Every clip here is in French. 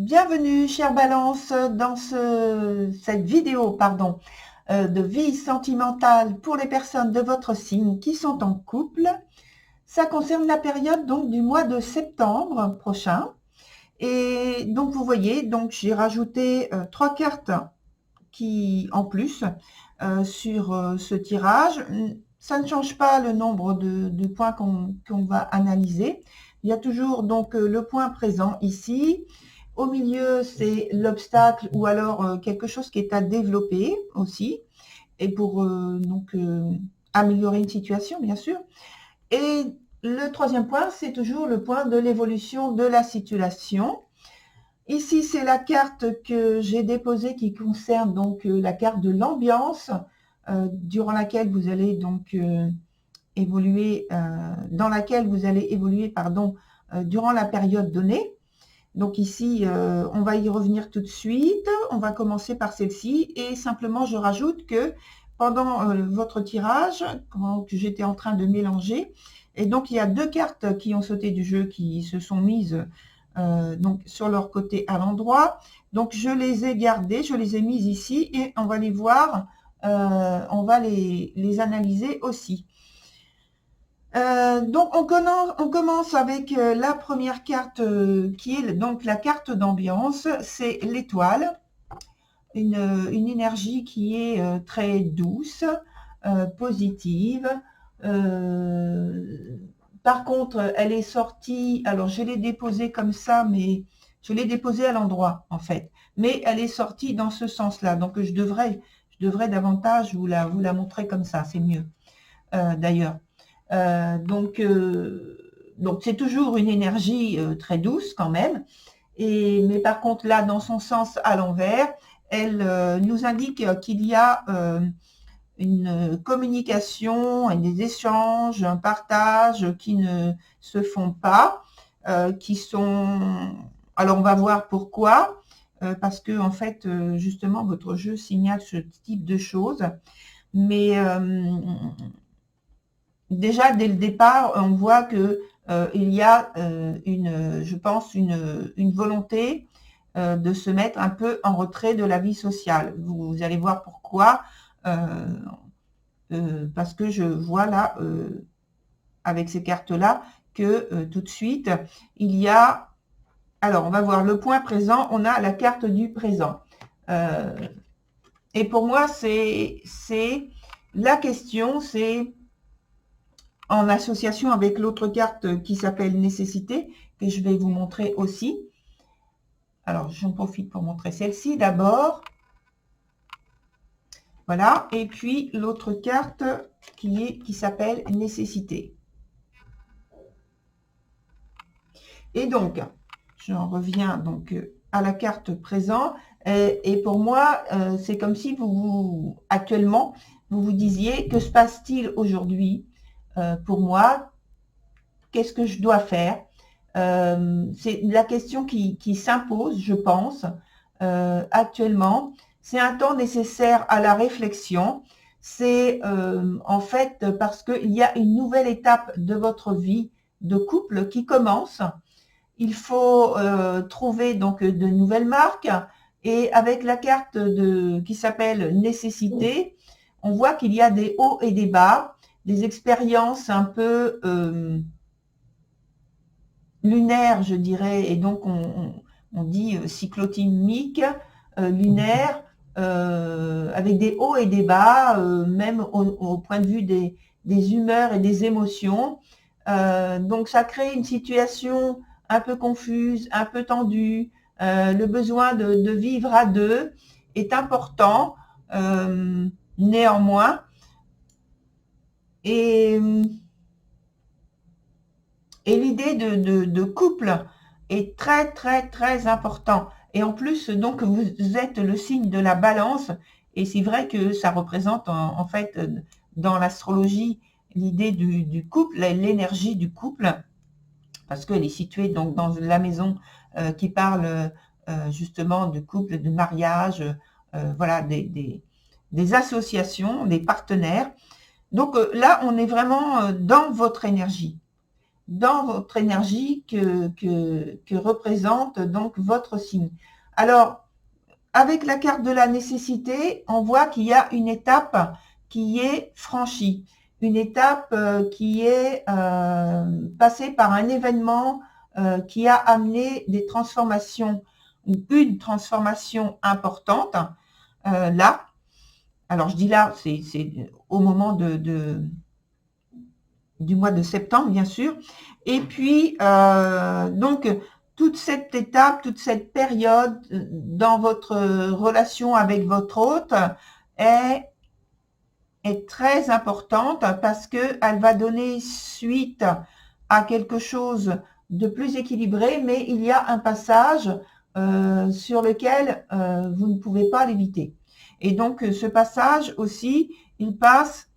Bienvenue, chère Balance, dans cette vidéo, de vie sentimentale pour les personnes de votre signe qui sont en couple. Ça concerne la période donc du mois de septembre prochain. Et donc vous voyez, donc j'ai rajouté 3 cartes en plus sur ce tirage. Ça ne change pas le nombre de points qu'on va analyser. Il y a toujours donc le point présent ici. Au milieu, c'est l'obstacle ou alors quelque chose qui est à développer aussi. Et pour améliorer une situation, bien sûr. Et le troisième point, c'est toujours le point de l'évolution de la situation. Ici, c'est la carte que j'ai déposée qui concerne donc la carte de l'ambiance durant laquelle vous allez donc évoluer, durant la période donnée. Donc ici, on va y revenir tout de suite. On va commencer par celle-ci et simplement, je rajoute que pendant votre tirage, quand j'étais en train de mélanger, et donc il y a 2 cartes qui ont sauté du jeu, qui se sont mises donc sur leur côté à l'endroit. Donc je les ai gardées, je les ai mises ici et on va les voir, on va les analyser aussi. Donc on commence avec la première carte qui est donc la carte d'ambiance, c'est l'étoile, une énergie qui est très douce, positive. Par contre, elle est sortie, alors je l'ai déposée comme ça, mais je l'ai déposée à l'endroit en fait, mais elle est sortie dans ce sens-là, donc je devrais davantage vous la montrer comme ça, c'est mieux d'ailleurs. Donc c'est toujours une énergie très douce quand même, mais par contre là, dans son sens à l'envers, elle nous indique qu'il y a une communication et des échanges, un partage qui ne se font pas, qui sont... Alors on va voir pourquoi, parce que en fait, justement, votre jeu signale ce type de choses, mais déjà dès le départ, on voit que il y a je pense une volonté de se mettre un peu en retrait de la vie sociale. Vous allez voir pourquoi, parce que je vois là, avec ces cartes-là, que tout de suite, il y a... Alors, on va voir le point présent, on a la carte du présent. Et pour moi, c'est la question, c'est en association avec l'autre carte qui s'appelle nécessité, que je vais vous montrer aussi. Alors, j'en profite pour montrer celle-ci d'abord. Voilà, et puis l'autre carte qui s'appelle nécessité. Et donc, j'en reviens donc à la carte présent. Et pour moi, c'est comme si actuellement, vous vous disiez, que se passe-t-il aujourd'hui pour moi? Qu'est-ce que je dois faire? C'est la question qui s'impose, je pense, actuellement. C'est un temps nécessaire à la réflexion. C'est en fait parce qu'il y a une nouvelle étape de votre vie de couple qui commence. Il faut trouver donc de nouvelles marques. Et avec la carte qui s'appelle nécessité, on voit qu'il y a des hauts et des bas, des expériences un peu lunaires, je dirais, et donc on dit cyclotimique, lunaire, avec des hauts et des bas, même au point de vue des humeurs et des émotions. Donc ça crée une situation un peu confuse, un peu tendue. Le besoin de vivre à deux est important, néanmoins. Et l'idée de couple est très, très, très important. Et en plus, donc, vous êtes le signe de la balance. Et c'est vrai que ça représente, en fait, dans l'astrologie, l'idée du couple, l'énergie du couple, parce qu'elle est située donc dans la maison qui parle justement de couple, de mariage, voilà, des associations, des partenaires. Donc là, on est vraiment dans votre énergie. dans votre énergie que représente donc votre signe. Alors, avec la carte de la nécessité, on voit qu'il y a une étape qui est franchie, une étape qui est passée par un événement qui a amené des transformations, ou une transformation importante, là. Alors, je dis là, c'est au moment du mois de septembre, bien sûr. Et puis, donc, toute cette étape, toute cette période dans votre relation avec votre hôte est très importante parce qu'elle va donner suite à quelque chose de plus équilibré, mais il y a un passage sur lequel vous ne pouvez pas l'éviter. Et donc, ce passage aussi, il passe,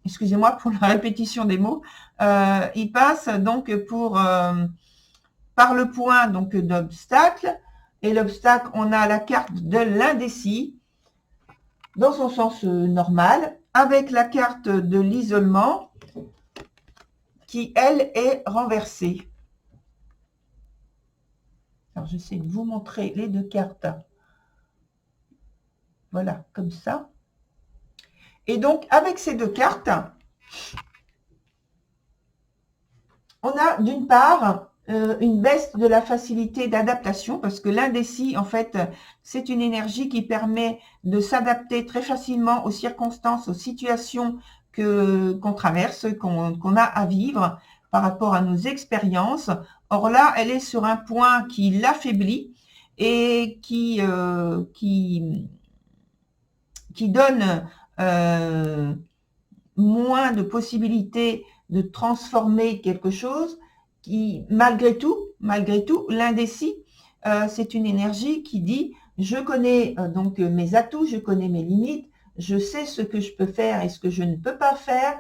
excusez-moi pour la répétition des mots, il passe donc par le point donc d'obstacle. Et l'obstacle, on a la carte de l'indécis dans son sens normal, avec la carte de l'isolement qui, elle, est renversée. Alors, j'essaie de vous montrer les deux cartes. Voilà, comme ça. Et donc, avec ces deux cartes, on a d'une part une baisse de la facilité d'adaptation, parce que l'indécis, en fait, c'est une énergie qui permet de s'adapter très facilement aux circonstances, aux situations qu'on traverse, qu'on a à vivre par rapport à nos expériences. Or là, elle est sur un point qui l'affaiblit et qui donne moins de possibilités de transformer quelque chose qui, malgré tout, l'indécis, c'est une énergie qui dit je connais donc mes atouts, je connais mes limites, je sais ce que je peux faire et ce que je ne peux pas faire,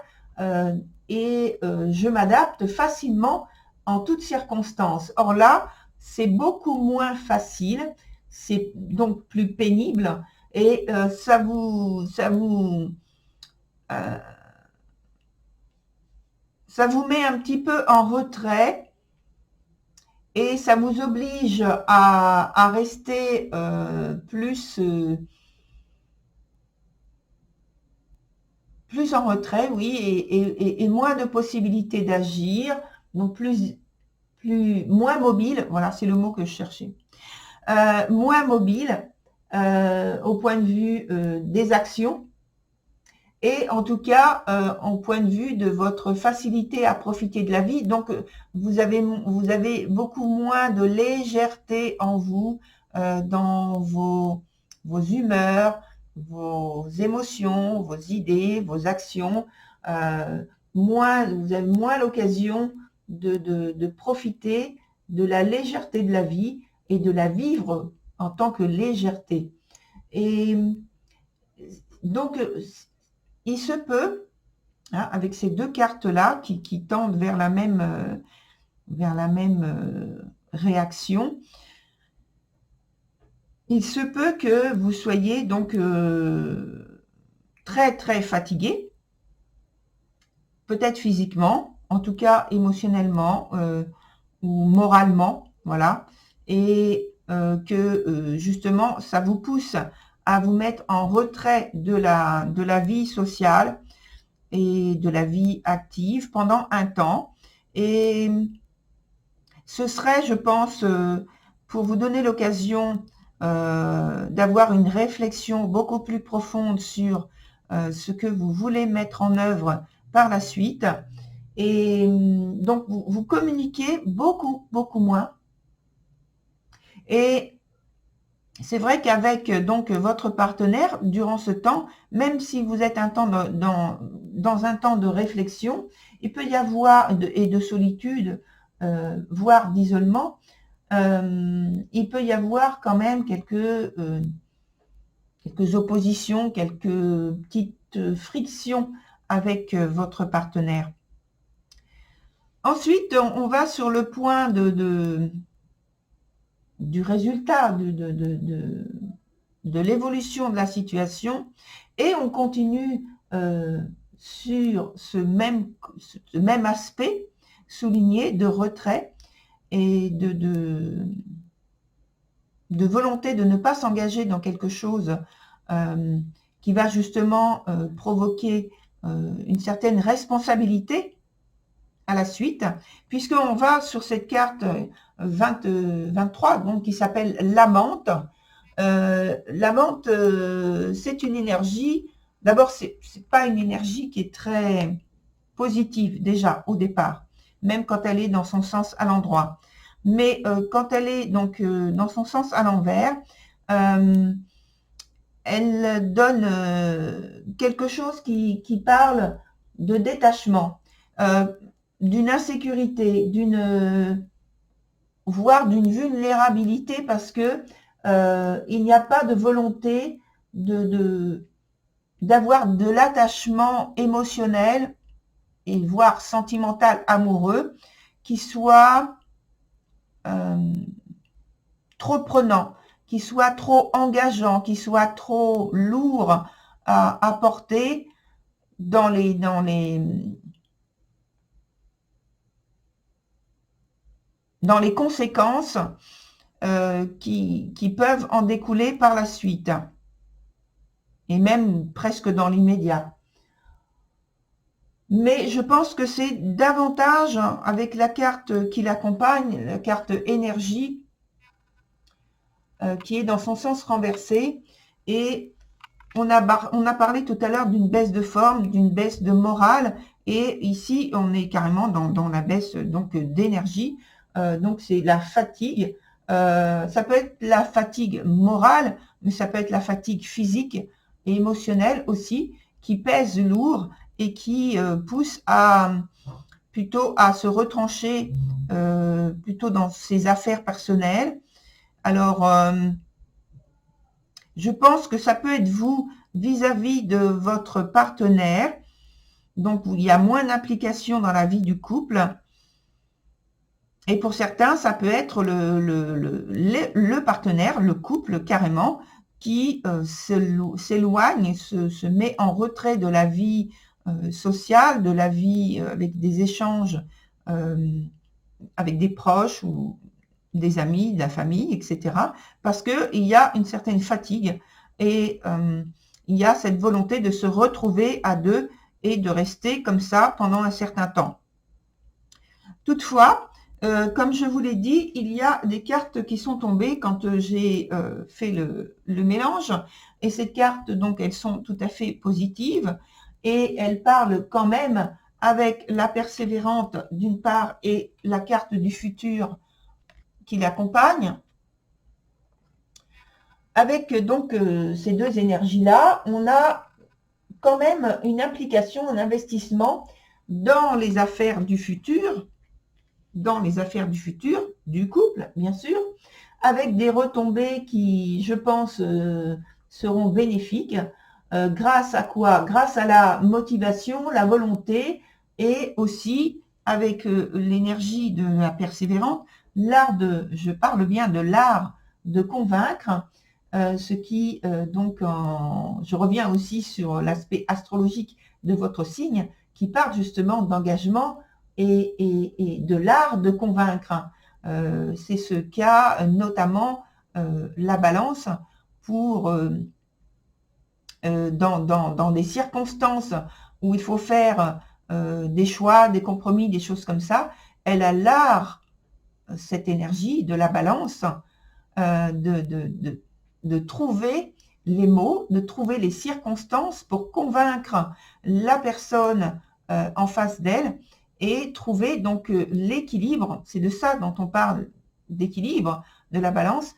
et je m'adapte facilement en toutes circonstances. Or là, c'est beaucoup moins facile, c'est donc plus pénible, et ça vous met un petit peu en retrait et ça vous oblige à rester plus en retrait, oui, et moins de possibilités d'agir, donc moins mobile, voilà, c'est le mot que je cherchais, moins mobile au point de vue des actions. Et en tout cas, en point de vue de votre facilité à profiter de la vie. Donc, vous avez beaucoup moins de légèreté en vous, dans vos humeurs, vos émotions, vos idées, vos actions. Vous avez moins l'occasion de profiter de la légèreté de la vie et de la vivre en tant que légèreté. Et donc, il se peut, hein, avec ces deux cartes-là qui tendent vers la même réaction, il se peut que vous soyez donc très très fatigué, peut-être physiquement, en tout cas émotionnellement ou moralement, voilà, et que justement ça vous pousse à vous mettre en retrait de la vie sociale et de la vie active pendant un temps. Et ce serait, je pense, pour vous donner l'occasion d'avoir une réflexion beaucoup plus profonde sur ce que vous voulez mettre en œuvre par la suite. Et donc, vous communiquez beaucoup, beaucoup moins. Et c'est vrai qu'avec donc votre partenaire, durant ce temps, même si vous êtes dans un temps de réflexion, il peut y avoir, et de solitude, voire d'isolement, il peut y avoir quand même quelques oppositions, quelques petites frictions avec votre partenaire. Ensuite, on va sur le point du résultat, de l'évolution de la situation, et on continue sur ce même aspect, souligné de retrait et de volonté de ne pas s'engager dans quelque chose qui va justement provoquer une certaine responsabilité à la suite, puisqu'on va sur cette carte 23, donc qui s'appelle l'amante. L'amante, c'est une énergie, d'abord c'est pas une énergie qui est très positive déjà au départ, même quand elle est dans son sens à l'endroit. Mais quand elle est donc dans son sens à l'envers, elle donne quelque chose qui parle de détachement, d'une insécurité, voire d'une vulnérabilité, parce que il n'y a pas de volonté d'avoir de l'attachement émotionnel et voire sentimental amoureux qui soit trop prenant, qui soit trop engageant, qui soit trop lourd à porter dans les conséquences qui peuvent en découler par la suite, et même presque dans l'immédiat. Mais je pense que c'est davantage avec la carte qui l'accompagne, la carte énergie, qui est dans son sens renversé. Et on a parlé tout à l'heure d'une baisse de forme, d'une baisse de morale. Et ici, on est carrément dans la baisse donc d'énergie. Donc, c'est la fatigue. Ça peut être la fatigue morale, mais ça peut être la fatigue physique et émotionnelle aussi, qui pèse lourd et qui pousse plutôt à se retrancher plutôt dans ses affaires personnelles. Alors, je pense que ça peut être vous vis-à-vis de votre partenaire, donc il y a moins d'implication dans la vie du couple. Et pour certains, ça peut être le partenaire, le couple carrément, qui s'éloigne, se met en retrait de la vie sociale, de la vie avec des échanges avec des proches ou des amis, de la famille, etc. Parce qu'il y a une certaine fatigue et il y a cette volonté de se retrouver à deux et de rester comme ça pendant un certain temps. Toutefois, comme je vous l'ai dit, il y a des cartes qui sont tombées quand j'ai fait le mélange. Et ces cartes, donc, elles sont tout à fait positives et elles parlent quand même avec la persévérante d'une part et la carte du futur qui l'accompagne. Avec donc ces deux énergies-là, on a quand même une implication, un investissement dans les affaires du futur, du couple, bien sûr, avec des retombées qui, je pense, seront bénéfiques. Grâce à quoi? Grâce à la motivation, la volonté, et aussi avec l'énergie de la persévérante, je parle bien de l'art de convaincre, ce qui, je reviens aussi sur l'aspect astrologique de votre signe, qui parle justement d'engagement et de l'art de convaincre. C'est ce qu'a notamment la balance pour, dans des circonstances où il faut faire des choix, des compromis, des choses comme ça. Elle a l'art, cette énergie de la balance, de trouver les mots, de trouver les circonstances pour convaincre la personne en face d'elle et trouver donc l'équilibre. C'est de ça dont on parle, d'équilibre de la balance,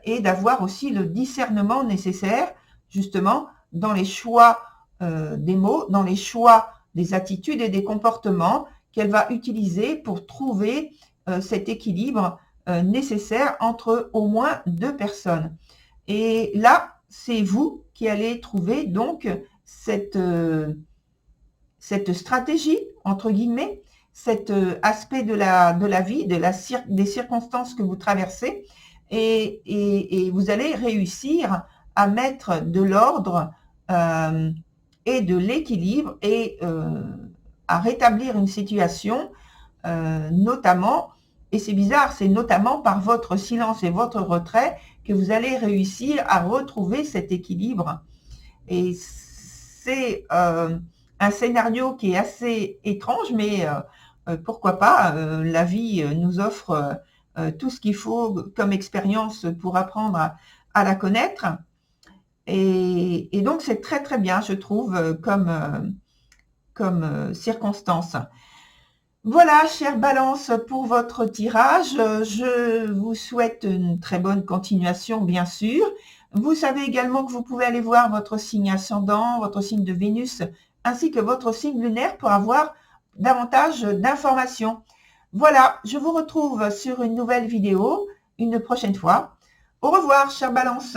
et d'avoir aussi le discernement nécessaire justement dans les choix des mots, dans les choix des attitudes et des comportements qu'elle va utiliser pour trouver cet équilibre nécessaire entre au moins deux personnes. Et là, c'est vous qui allez trouver donc cette stratégie, entre guillemets, cet aspect de la vie, des circonstances que vous traversez, et vous allez réussir à mettre de l'ordre et de l'équilibre et à rétablir une situation notamment, et c'est bizarre, c'est notamment par votre silence et votre retrait que vous allez réussir à retrouver cet équilibre. Et c'est un scénario qui est assez étrange, mais pourquoi pas, la vie nous offre tout ce qu'il faut comme expérience pour apprendre à la connaître. Et donc, c'est très, très bien, je trouve, comme circonstance. Voilà, chère Balance, pour votre tirage. Je vous souhaite une très bonne continuation, bien sûr. Vous savez également que vous pouvez aller voir votre signe ascendant, votre signe de Vénus, ainsi que votre signe lunaire pour avoir davantage d'informations. Voilà, je vous retrouve sur une nouvelle vidéo une prochaine fois. Au revoir, chère Balance.